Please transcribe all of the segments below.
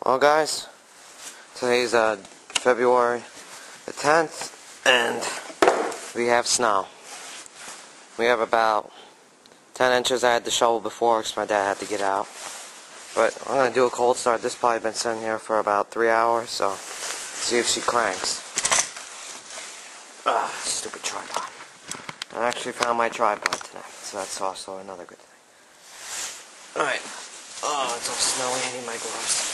Well guys, today's February the 10th and we have snow. We have about 10 inches. I had to shovel before because my dad had to get out. But I'm going to do a cold start. This probably been sitting here for about 3 hours, so see if she cranks. Stupid tripod. I actually found my tripod tonight, so that's also another good thing. Alright. Oh, it's all snowy. I need my gloves.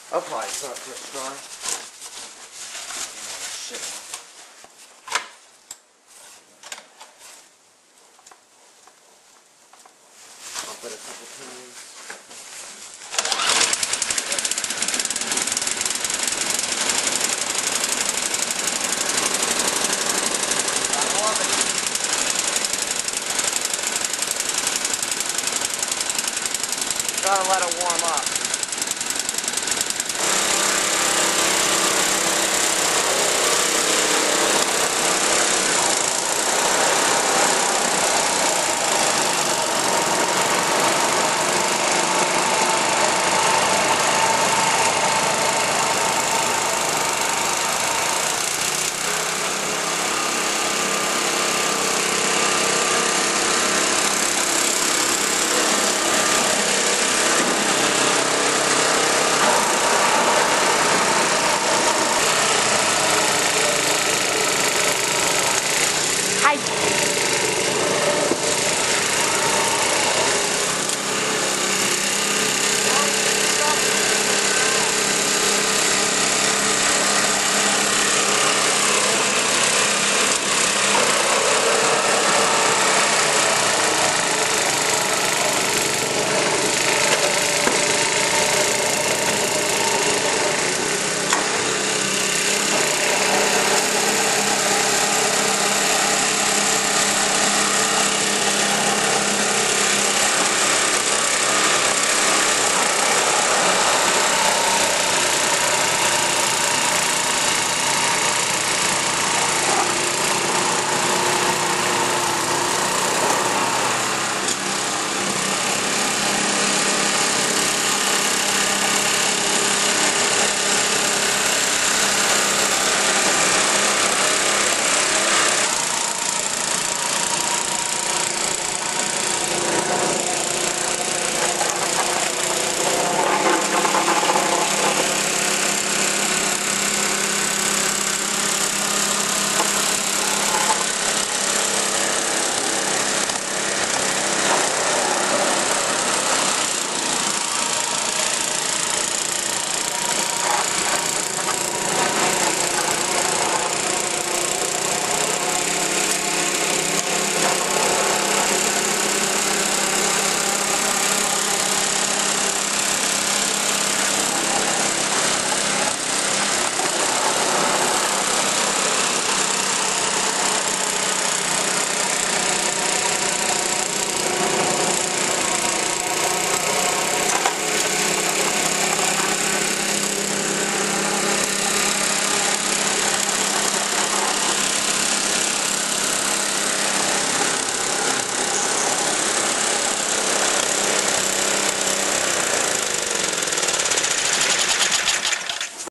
I'll probably start first dry. Shit. I'll put a couple times. Gotta let it warm up.